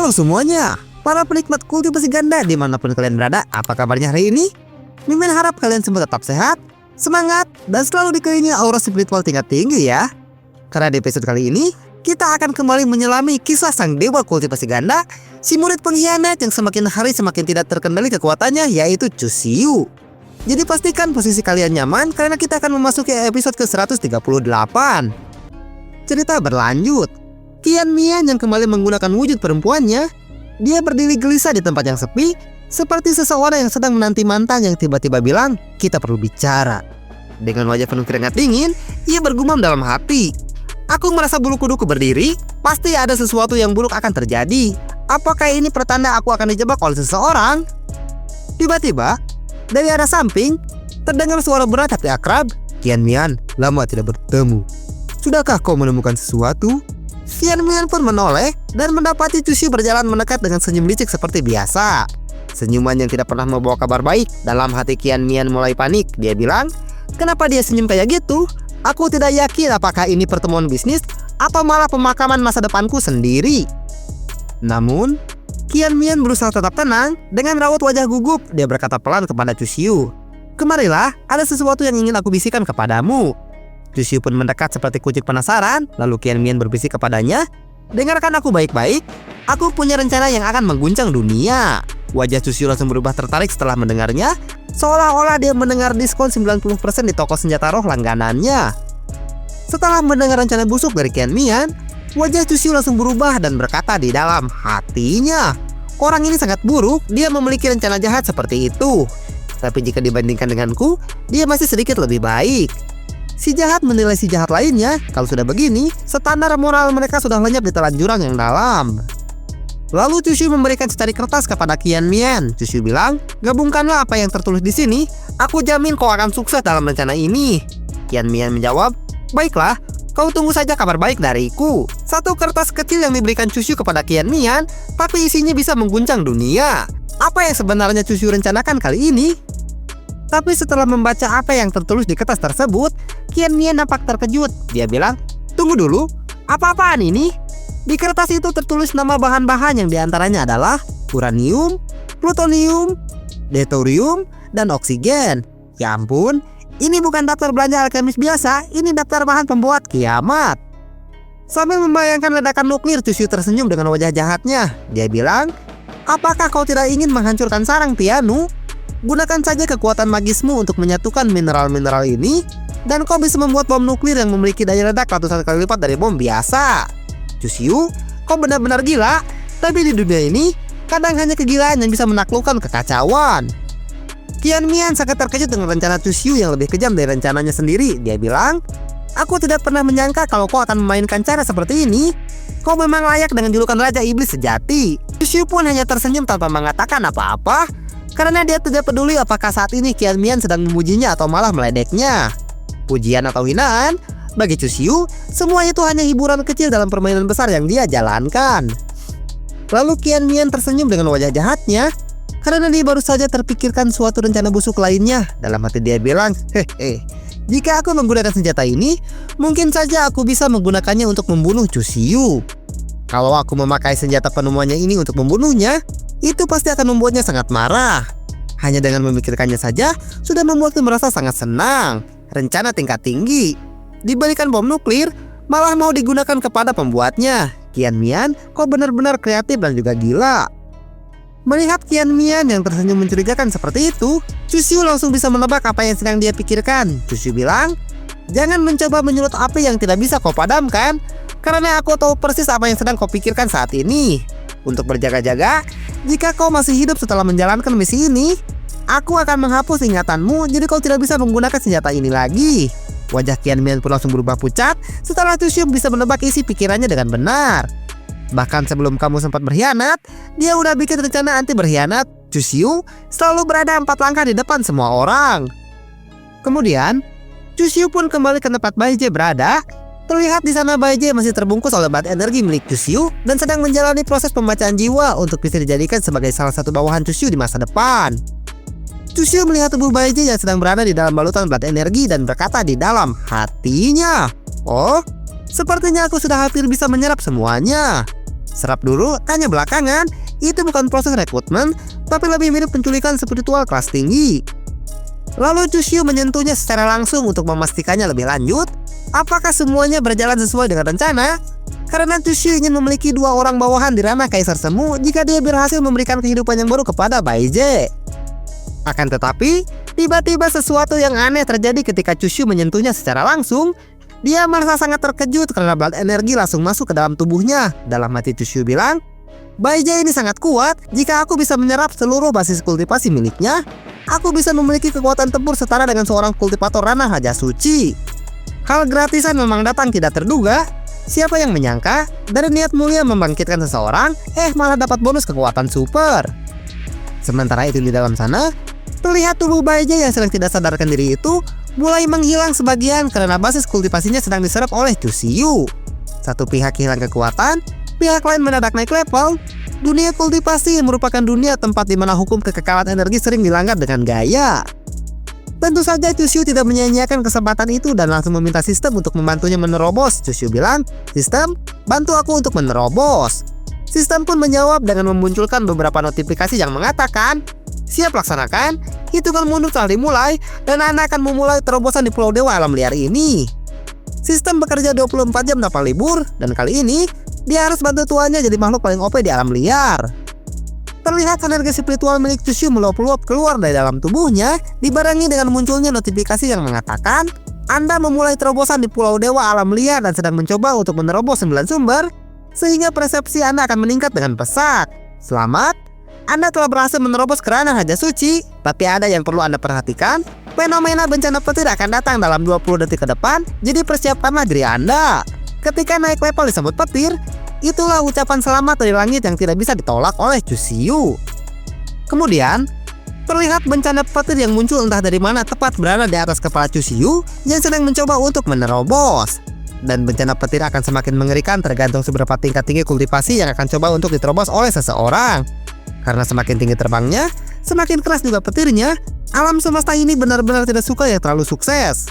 Halo semuanya, para penikmat kultivasi ganda dimanapun kalian berada, apa kabarnya hari ini? Mimin harap kalian semua tetap sehat, semangat, dan selalu dikelilingi aura spiritual tingkat tinggi ya. Karena di episode kali ini, kita akan kembali menyelami kisah sang dewa kultivasi ganda, si murid pengkhianat yang semakin hari semakin tidak terkendali kekuatannya, yaitu Chusiyu. Jadi pastikan posisi kalian nyaman karena kita akan memasuki episode ke-138. Cerita berlanjut. Qian Mian yang kembali menggunakan wujud perempuannya, dia berdiri gelisah di tempat yang sepi, seperti seseorang yang sedang menanti mantan yang tiba-tiba bilang, "Kita perlu bicara." Dengan wajah penuh keringat dingin, ia bergumam dalam hati, "Aku merasa bulu kuduku berdiri, pasti ada sesuatu yang buruk akan terjadi. Apakah ini pertanda aku akan dijebak oleh seseorang?" Tiba-tiba, dari arah samping, terdengar suara berat tapi akrab. "Qian Mian, lama tidak bertemu. Sudahkah kau menemukan sesuatu?" Qian Mian pun menoleh dan mendapati Chusiyu berjalan mendekat dengan senyum licik seperti biasa. Senyuman yang tidak pernah membawa kabar baik. Dalam hati Qian Mian mulai panik. Dia bilang, "Kenapa dia senyum kayak gitu? Aku tidak yakin apakah ini pertemuan bisnis atau malah pemakaman masa depanku sendiri." Namun, Qian Mian berusaha tetap tenang. Dengan raut wajah gugup, dia berkata pelan kepada Chusiyu, "Kemarilah, ada sesuatu yang ingin aku bisikan kepadamu." Chusiyu pun mendekat seperti kucing penasaran. Lalu Qian Mian berbisik kepadanya, "Dengarkan aku baik-baik. Aku punya rencana yang akan mengguncang dunia." Wajah Chusiyu langsung berubah tertarik setelah mendengarnya, seolah-olah dia mendengar diskon 90% di toko senjata roh langganannya. Setelah mendengar rencana busuk dari Qian Mian, wajah Chusiyu langsung berubah dan berkata di dalam hatinya, "Orang ini sangat buruk, dia memiliki rencana jahat seperti itu. Tapi jika dibandingkan denganku, dia masih sedikit lebih baik." Si jahat menilai si jahat lainnya. Kalau sudah begini, standar moral mereka sudah lenyap di telan jurang yang dalam. Lalu Chusiyu memberikan secari kertas kepada Qian Mian. Chusiyu bilang, "Gabungkanlah apa yang tertulis di sini. Aku jamin kau akan sukses dalam rencana ini." Qian Mian menjawab, "Baiklah, kau tunggu saja kabar baik dariku." Satu kertas kecil yang diberikan Chusiyu kepada Qian Mian, tapi isinya bisa mengguncang dunia. Apa yang sebenarnya Chusiyu rencanakan kali ini? Tapi setelah membaca apa yang tertulis di kertas tersebut, Qian Mian nampak terkejut. Dia bilang, "Tunggu dulu, apa-apaan ini?" Di kertas itu tertulis nama bahan-bahan yang diantaranya adalah uranium, plutonium, deuterium, dan oksigen. Ya ampun, ini bukan daftar belanja alkemis biasa, ini daftar bahan pembuat kiamat. Sambil membayangkan ledakan nuklir, Chusiyu tersenyum dengan wajah jahatnya. Dia bilang, "Apakah kau tidak ingin menghancurkan sarang Tianu? Gunakan saja kekuatan magismu untuk menyatukan mineral-mineral ini, dan kau bisa membuat bom nuklir yang memiliki daya ledak ratusan kali lipat dari bom biasa." "Chusiyu, kau benar-benar gila. Tapi di dunia ini, kadang hanya kegilaan yang bisa menaklukkan kekacauan." Qian Mian sangat terkejut dengan rencana Chusiyu yang lebih kejam dari rencananya sendiri. Dia bilang, "Aku tidak pernah menyangka kalau kau akan memainkan cara seperti ini. Kau memang layak dengan julukan Raja Iblis sejati." Chusiyu pun hanya tersenyum tanpa mengatakan apa-apa, karena dia tidak peduli apakah saat ini Qian Mian sedang memujinya atau malah meledeknya. Pujian atau hinaan, bagi Chusiyu, semua itu hanya hiburan kecil dalam permainan besar yang dia jalankan. Lalu Qian Mian tersenyum dengan wajah jahatnya, karena dia baru saja terpikirkan suatu rencana busuk lainnya. Dalam hati dia bilang, "Jika aku menggunakan senjata ini, mungkin saja aku bisa menggunakannya untuk membunuh Chusiyu. Kalau aku memakai senjata penemuannya ini untuk membunuhnya, itu pasti akan membuatnya sangat marah. Hanya dengan memikirkannya saja, sudah membuatnya merasa sangat senang. Rencana tingkat tinggi. Dibalikan bom nuklir, malah mau digunakan kepada pembuatnya. Qian Mian, kau benar-benar kreatif dan juga gila." Melihat Qian Mian yang tersenyum mencurigakan seperti itu, Chusiyu langsung bisa menebak apa yang sedang dia pikirkan. Chusiyu bilang, "Jangan mencoba menyulut api yang tidak bisa kau padamkan, karena aku tahu persis apa yang sedang kau pikirkan saat ini. Untuk berjaga-jaga, jika kau masih hidup setelah menjalankan misi ini, aku akan menghapus ingatanmu, jadi kau tidak bisa menggunakan senjata ini lagi." Wajah Qian Mian pun langsung berubah pucat setelah Chusiyu bisa menebak isi pikirannya dengan benar. Bahkan sebelum kamu sempat berkhianat, dia udah bikin rencana anti berkhianat. Chusiyu selalu berada 4 langkah di depan semua orang. Kemudian, Chusiyu pun kembali ke tempat Baizhi berada. Terlihat di sana Baizhi masih terbungkus oleh bat energi milik Chusiyu dan sedang menjalani proses pembacaan jiwa untuk bisa dijadikan sebagai salah satu bawahan Chusiyu di masa depan. Chusiyu melihat tubuh Baizhi yang sedang berada di dalam balutan bat energi dan berkata di dalam hatinya, "Oh, sepertinya aku sudah hampir bisa menyerap semuanya." Serap dulu, tanya belakangan. Itu bukan proses rekrutmen, tapi lebih mirip penculikan spiritual kelas tinggi. Lalu Chushu menyentuhnya secara langsung untuk memastikannya lebih lanjut. Apakah semuanya berjalan sesuai dengan rencana? Karena Chushu ingin memiliki 2 orang bawahan di ranah Kaisar Semu jika dia berhasil memberikan kehidupan yang baru kepada Baizhe. Akan tetapi, tiba-tiba sesuatu yang aneh terjadi ketika Chushu menyentuhnya secara langsung. Dia merasa sangat terkejut karena blood energi langsung masuk ke dalam tubuhnya. Dalam hati Chushu bilang, Baizhe ini sangat kuat. Jika aku bisa menyerap seluruh basis kultivasi miliknya, aku bisa memiliki kekuatan tempur setara dengan seorang kultivator ranah Raja Suci. Hal gratisan memang datang tidak terduga. Siapa yang menyangka dari niat mulia membangkitkan seseorang, malah dapat bonus kekuatan super. Sementara itu di dalam sana, terlihat tubuh Baizhe yang sedang tidak sadarkan diri itu mulai menghilang sebagian karena basis kultivasinya sedang diserap oleh Chushu. Satu pihak hilang kekuatan, pihak lain mendadak naik level. Dunia kultivasi merupakan dunia tempat di mana hukum kekekalan energi sering dilanggar dengan gaya. Tentu saja Chushu tidak menyia-nyiakan kesempatan itu dan langsung meminta sistem untuk membantunya menerobos. Chushu bilang, "Sistem, bantu aku untuk menerobos." Sistem pun menjawab dengan memunculkan beberapa notifikasi yang mengatakan, "Siap laksanakan, hitungan mundur telah dimulai dan Anda akan memulai terobosan di Pulau Dewa Alam Liar ini." Sistem bekerja 24 jam tanpa libur, dan kali ini dia harus bantu tuannya jadi makhluk paling OP di alam liar. Terlihat energi spiritual milik Chushu meluap-luap keluar dari dalam tubuhnya, dibarengi dengan munculnya notifikasi yang mengatakan, Anda memulai terobosan di Pulau Dewa Alam Liar dan sedang mencoba untuk menerobos 9 sumber, sehingga persepsi Anda akan meningkat dengan pesat. Selamat, Anda telah berhasil menerobos ke ranah Raja Suci, tapi ada yang perlu Anda perhatikan. Fenomena bencana petir akan datang dalam 20 detik ke depan, jadi persiapkanlah diri Anda. Ketika naik level disambut petir, itulah ucapan selamat dari langit yang tidak bisa ditolak oleh Chushu. Kemudian, terlihat bencana petir yang muncul entah dari mana tepat berada di atas kepala Chushu yang sedang mencoba untuk menerobos. Dan bencana petir akan semakin mengerikan tergantung seberapa tingkat tinggi kultivasi yang akan coba untuk diterobos oleh seseorang. Karena semakin tinggi terbangnya, semakin keras juga petirnya. Alam semesta ini benar-benar tidak suka yang terlalu sukses.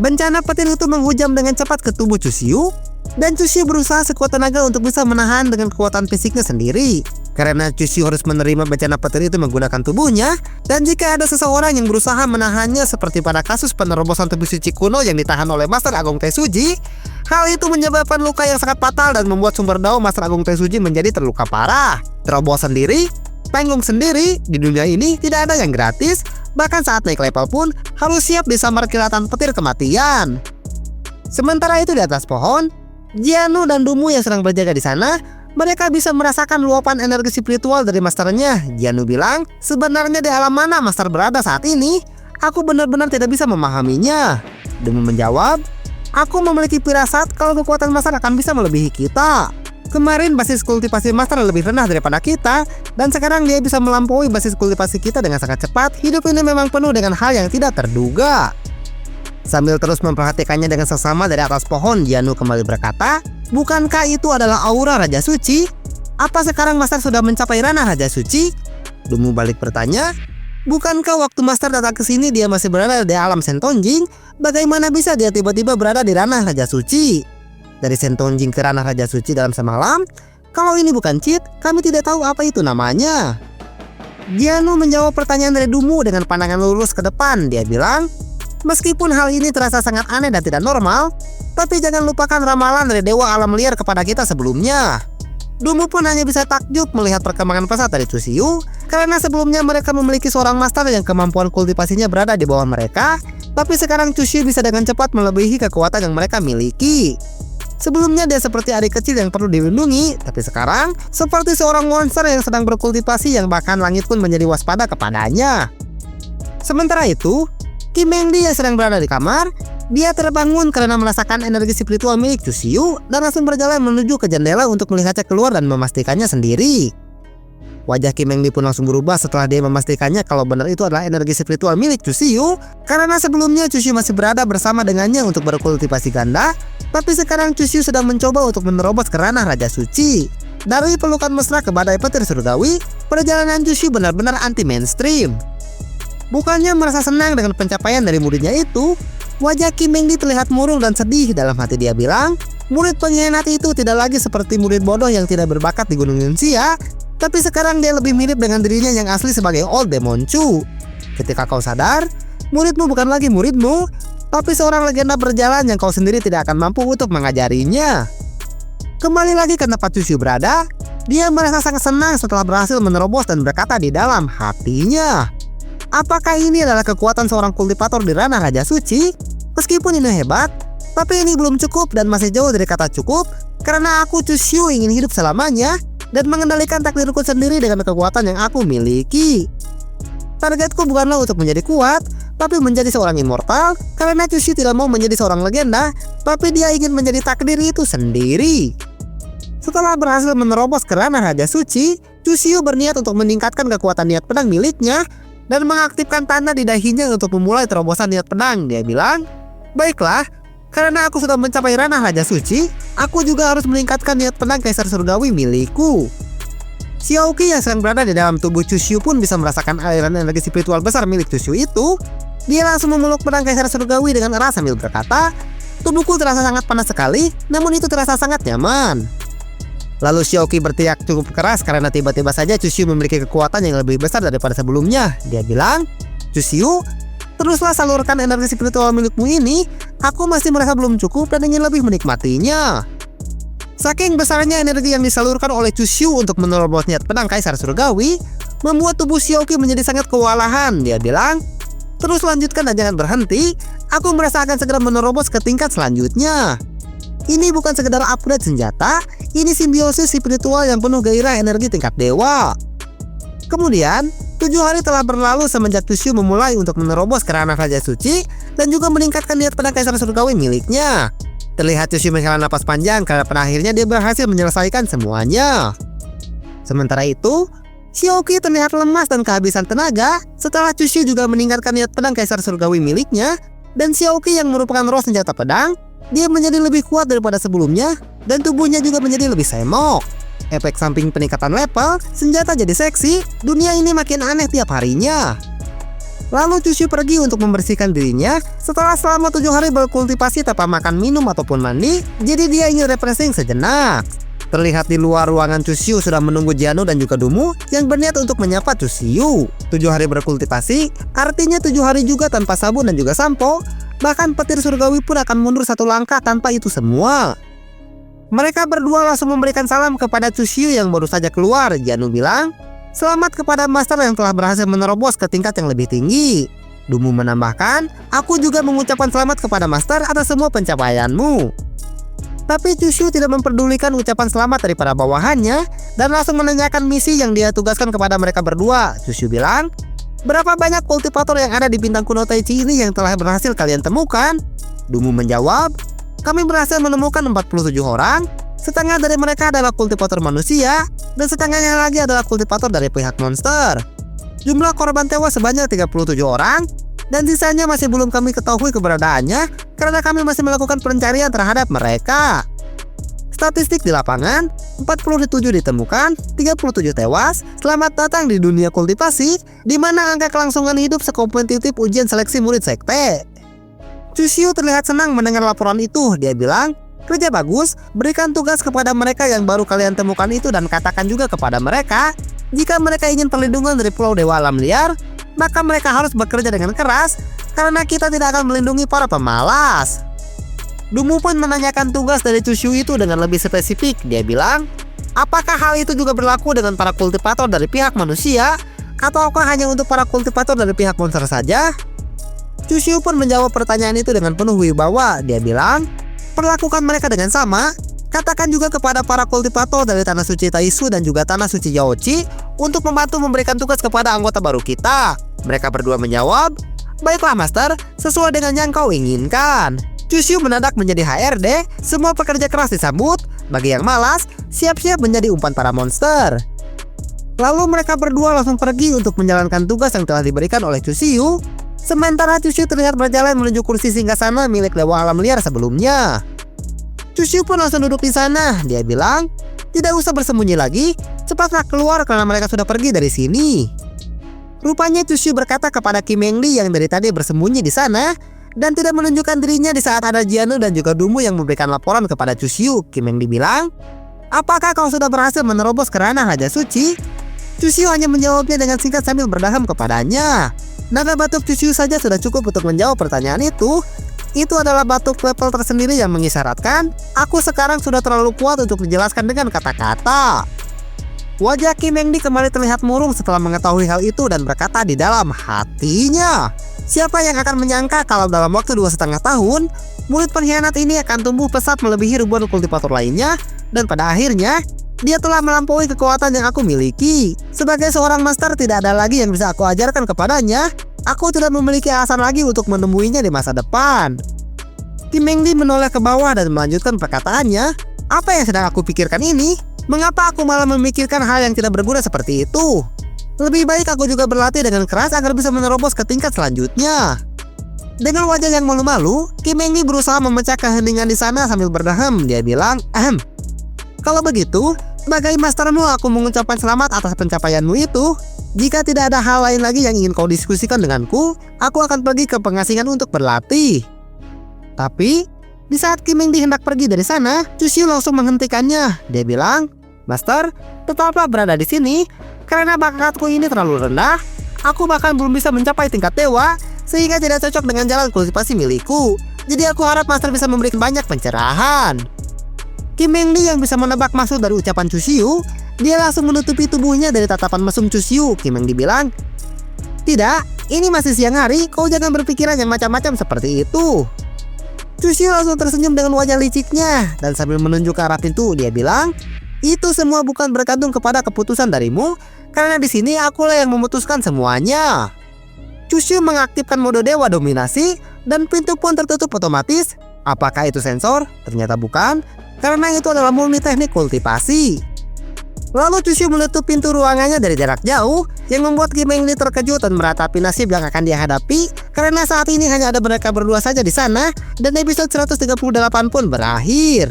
Bencana petir itu menghujam dengan cepat ke tubuh Chushu, dan Chushu berusaha sekuat tenaga untuk bisa menahan dengan kekuatan fisiknya sendiri. Karena Chushu harus menerima bencana petir itu menggunakan tubuhnya, dan jika ada seseorang yang berusaha menahannya seperti pada kasus penerobosan tubuh suci kuno yang ditahan oleh Master Agung Teisuji, hal itu menyebabkan luka yang sangat fatal dan membuat sumber dao Master Agung Teisuji menjadi terluka parah. Terobosan sendiri, panggung sendiri, di dunia ini tidak ada yang gratis, bahkan saat naik level pun harus siap disambar kilatan petir kematian. Sementara itu di atas pohon, Jianu dan Dumu yang sedang berjaga di sana, mereka bisa merasakan luapan energi spiritual dari masternya. Jianu bilang, sebenarnya di alam mana master berada saat ini? Aku benar-benar tidak bisa memahaminya. Dumu menjawab, aku memiliki firasat kalau kekuatan master akan bisa melebihi kita. Kemarin basis kultivasi master lebih rendah daripada kita, dan sekarang dia bisa melampaui basis kultivasi kita dengan sangat cepat. Hidup ini memang penuh dengan hal yang tidak terduga. Sambil terus memperhatikannya dengan seksama dari atas pohon, Jianu kembali berkata, bukankah itu adalah aura Raja Suci? Apa sekarang Master sudah mencapai ranah Raja Suci? Dumu balik bertanya, bukankah waktu Master datang ke sini dia masih berada di alam Sentonjing? Bagaimana bisa dia tiba-tiba berada di ranah Raja Suci? Dari Sentonjing ke ranah Raja Suci dalam semalam? Kalau ini bukan cheat, kami tidak tahu apa itu namanya. Jianu menjawab pertanyaan dari Dumu dengan pandangan lurus ke depan. Dia bilang, meskipun hal ini terasa sangat aneh dan tidak normal, tapi jangan lupakan ramalan dari Dewa Alam Liar kepada kita sebelumnya. Dumu pun hanya bisa takjub melihat perkembangan pesat dari Chushu, karena sebelumnya mereka memiliki seorang master yang kemampuan kultivasinya berada di bawah mereka, tapi sekarang Chushu bisa dengan cepat melebihi kekuatan yang mereka miliki. Sebelumnya dia seperti adik kecil yang perlu dilindungi, tapi sekarang seperti seorang monster yang sedang berkultivasi yang bahkan langit pun menjadi waspada kepadanya. Sementara itu, Kim Mengdi yang sedang berada di kamar, dia terbangun karena merasakan energi spiritual milik Chushu dan langsung berjalan menuju ke jendela untuk melihatnya keluar dan memastikannya sendiri. Wajah Kim Mengdi pun langsung berubah setelah dia memastikannya kalau benar itu adalah energi spiritual milik Chushu, karena sebelumnya Chushu masih berada bersama dengannya untuk berkultivasi ganda, tapi sekarang Chushu sedang mencoba untuk menerobos ke ranah Raja Suci. Dari pelukan mesra ke badai petir surgawi, perjalanan Chushu benar-benar anti-mainstream. Bukannya merasa senang dengan pencapaian dari muridnya itu, Wajah Kim Meng Di terlihat murung dan sedih. Dalam hati dia bilang, murid pengkhianat itu tidak lagi seperti murid bodoh yang tidak berbakat di Gunung Yunxia, tapi sekarang dia lebih mirip dengan dirinya yang asli sebagai Old Demon Chu. Ketika kau sadar, muridmu bukan lagi muridmu, tapi seorang legenda berjalan yang kau sendiri tidak akan mampu untuk mengajarinya. Kembali lagi ke tempat Chushu berada, dia merasa sangat senang setelah berhasil menerobos dan berkata di dalam hatinya, apakah ini adalah kekuatan seorang kultivator di ranah Raja Suci? Meskipun ini hebat, tapi ini belum cukup dan masih jauh dari kata cukup, karena aku Chushu ingin hidup selamanya dan mengendalikan takdirku sendiri dengan kekuatan yang aku miliki. Targetku bukanlah untuk menjadi kuat, tapi menjadi seorang immortal, karena Chushu tidak mau menjadi seorang legenda, tapi dia ingin menjadi takdir itu sendiri. Setelah berhasil menerobos ke ranah Raja Suci, Chushu berniat untuk meningkatkan kekuatan niat pedang miliknya dan mengaktifkan tanda di dahinya untuk memulai terobosan niat pedang. Dia bilang, baiklah, karena aku sudah mencapai ranah Raja Suci, aku juga harus meningkatkan niat pedang Kaisar Surgawi milikku. Xiaoqi yang sedang berada di dalam tubuh Chushu pun bisa merasakan aliran energi spiritual besar milik Chushu itu. Dia langsung memeluk pedang Kaisar Surgawi dengan erat sambil berkata, tubuhku terasa sangat panas sekali, namun itu terasa sangat nyaman. Lalu Xiaoqi berteriak cukup keras karena tiba-tiba saja Chushu memiliki kekuatan yang lebih besar daripada sebelumnya. Dia bilang, Chushu, teruslah salurkan energi spiritual milikmu ini, aku masih merasa belum cukup dan ingin lebih menikmatinya. Saking besarnya energi yang disalurkan oleh Chushu untuk menerobos niat pedang Kaisar Surgawi, membuat tubuh Xiaoqi menjadi sangat kewalahan. Dia bilang, terus lanjutkan dan jangan berhenti, aku merasa akan segera menerobos ke tingkat selanjutnya. Ini bukan sekedar upgrade senjata, ini simbiosis spiritual yang penuh gairah energi tingkat dewa. Kemudian, 7 hari telah berlalu semenjak Chushu memulai untuk menerobos ke ranah Raja Suci dan juga meningkatkan niat pedang Kaisar Surgawi miliknya. Terlihat Chushu menghela napas panjang karena pada akhirnya dia berhasil menyelesaikan semuanya. Sementara itu, Xiaoqi terlihat lemas dan kehabisan tenaga setelah Chushu juga meningkatkan niat pedang Kaisar Surgawi miliknya, dan Xiaoqi yang merupakan roh senjata pedang, dia menjadi lebih kuat daripada sebelumnya dan tubuhnya juga menjadi lebih semok. Efek samping peningkatan level, senjata jadi seksi, dunia ini makin aneh tiap harinya. Lalu Chushu pergi untuk membersihkan dirinya setelah selama 7 hari berkultivasi tanpa makan, minum, ataupun mandi, jadi dia ingin refreshing sejenak. Terlihat di luar ruangan Chushu sudah menunggu Jiano dan juga Dumu yang berniat untuk menyapa Chushu. 7 hari berkultivasi, artinya 7 hari juga tanpa sabun dan juga sampo. Bahkan petir surgawi pun akan mundur 1 langkah tanpa itu semua. Mereka berdua langsung memberikan salam kepada Chushu yang baru saja keluar. Jiano bilang, selamat kepada master yang telah berhasil menerobos ke tingkat yang lebih tinggi. Dumu menambahkan, aku juga mengucapkan selamat kepada master atas semua pencapaianmu. Tapi Chushu tidak memperdulikan ucapan selamat dari para bawahannya dan langsung menanyakan misi yang dia tugaskan kepada mereka berdua. Chushu bilang, berapa banyak kultivator yang ada di bintang kuno Taichi ini yang telah berhasil kalian temukan? Dumu menjawab, kami berhasil menemukan 47 orang, setengah dari mereka adalah kultivator manusia, dan setengahnya lagi adalah kultivator dari pihak monster. Jumlah korban tewas sebanyak 37 orang, dan sisanya masih belum kami ketahui keberadaannya karena kami masih melakukan pencarian terhadap mereka. Statistik di lapangan, 47 ditemukan, 37 tewas. Selamat datang di dunia kultivasi, di mana angka kelangsungan hidup sekompetitif ujian seleksi murid sekte. Chushu terlihat senang mendengar laporan itu. Dia bilang, kerja bagus, berikan tugas kepada mereka yang baru kalian temukan itu dan katakan juga kepada mereka, jika mereka ingin perlindungan dari Pulau Dewa Alam Liar, maka mereka harus bekerja dengan keras, karena kita tidak akan melindungi para pemalas. Dumu pun menanyakan tugas dari Chushu itu dengan lebih spesifik. Dia bilang, apakah hal itu juga berlaku dengan para kultivator dari pihak manusia, ataukah hanya untuk para kultivator dari pihak monster saja? Chushu pun menjawab pertanyaan itu dengan penuh wibawa. Dia bilang, perlakukan mereka dengan sama. Katakan juga kepada para kultivator dari Tanah Suci Taisu dan juga Tanah Suci Yaochi untuk membantu memberikan tugas kepada anggota baru kita. Mereka berdua menjawab, baiklah master, sesuai dengan yang kau inginkan. Chushu mendadak menjadi HRD, semua pekerja keras disambut. Bagi yang malas, siap-siap menjadi umpan para monster. Lalu mereka berdua langsung pergi untuk menjalankan tugas yang telah diberikan oleh Chushu. Sementara Chushu terlihat berjalan menuju kursi singgasana milik Dewa Alam Liar sebelumnya. Chushu pun langsung duduk di sana. Dia bilang, tidak usah bersembunyi lagi, cepatlah keluar karena mereka sudah pergi dari sini. Rupanya Chushu berkata kepada Kim Meng Di yang dari tadi bersembunyi di sana, dan tidak menunjukkan dirinya di saat ada Jianu dan juga Dumu yang memberikan laporan kepada Chusyu. Kim Meng Di bilang, "Apakah kau sudah berhasil menerobos ke ranah Raja Suci?" Chusyu hanya menjawabnya dengan singkat sambil berdaham kepadanya. Naga batuk Chusyu saja sudah cukup untuk menjawab pertanyaan itu. Itu adalah batuk level tersendiri yang mengisyaratkan, aku sekarang sudah terlalu kuat untuk dijelaskan dengan kata-kata. Wajah Kim Meng Di kembali terlihat murung setelah mengetahui hal itu dan berkata di dalam hatinya, siapa yang akan menyangka kalau dalam waktu 2,5 tahun, murid pengkhianat ini akan tumbuh pesat melebihi ribuan kultivator lainnya, dan pada akhirnya, dia telah melampaui kekuatan yang aku miliki. Sebagai seorang master tidak ada lagi yang bisa aku ajarkan kepadanya. Aku tidak memiliki alasan lagi untuk menemuinya di masa depan. Kim Meng Di menoleh ke bawah dan melanjutkan perkataannya. Apa yang sedang aku pikirkan ini? Mengapa aku malah memikirkan hal yang tidak berguna seperti itu? Lebih baik aku juga berlatih dengan keras agar bisa menerobos ke tingkat selanjutnya. Dengan wajah yang malu-malu, Kim Meng Di berusaha memecah keheningan di sana sambil berdaham. Dia bilang, kalau begitu, sebagai mastermu aku mengucapkan selamat atas pencapaianmu itu. Jika tidak ada hal lain lagi yang ingin kau diskusikan denganku, aku akan pergi ke pengasingan untuk berlatih. Tapi, di saat Kim Meng Di hendak pergi dari sana, Chusyu langsung menghentikannya. Dia bilang, Master, tetaplah berada di sini. Karena bakatku ini terlalu rendah, aku bahkan belum bisa mencapai tingkat dewa, sehingga tidak cocok dengan jalan kultivasi milikku. Jadi aku harap Master bisa memberikan banyak pencerahan. Kim Meng Di yang bisa menebak maksud dari ucapan Chusyu, dia langsung menutupi tubuhnya dari tatapan mesum Chusyu. Kim Meng Di bilang, tidak, ini masih siang hari, kau jangan berpikiran yang macam-macam seperti itu. Chusyu langsung tersenyum dengan wajah liciknya, dan sambil menunjuk ke arah pintu, dia bilang, itu semua bukan bergantung kepada keputusan darimu, karena di sini akulah yang memutuskan semuanya. Chusyu mengaktifkan mode dewa dominasi, dan pintu pun tertutup otomatis. Apakah itu sensor? Ternyata bukan, karena itu adalah murni teknik kultivasi. Lalu Chusyu menutup pintu ruangannya dari jarak jauh, yang membuat Kim Meng Di terkejut dan meratapi nasib yang akan dia hadapi, karena saat ini hanya ada mereka berdua saja di sana, dan episode 138 pun berakhir.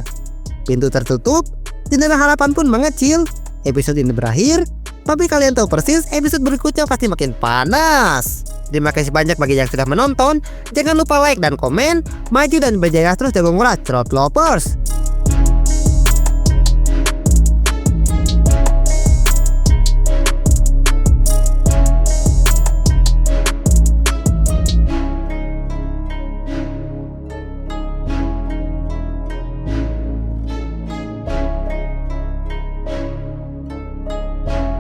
Pintu tertutup, jendela harapan pun mengecil. Episode ini berakhir, tapi kalian tahu persis episode berikutnya pasti makin panas. Terima kasih banyak bagi yang sudah menonton. Jangan lupa like dan komen. Maju dan berjaya terus jago murah Trot Lovers.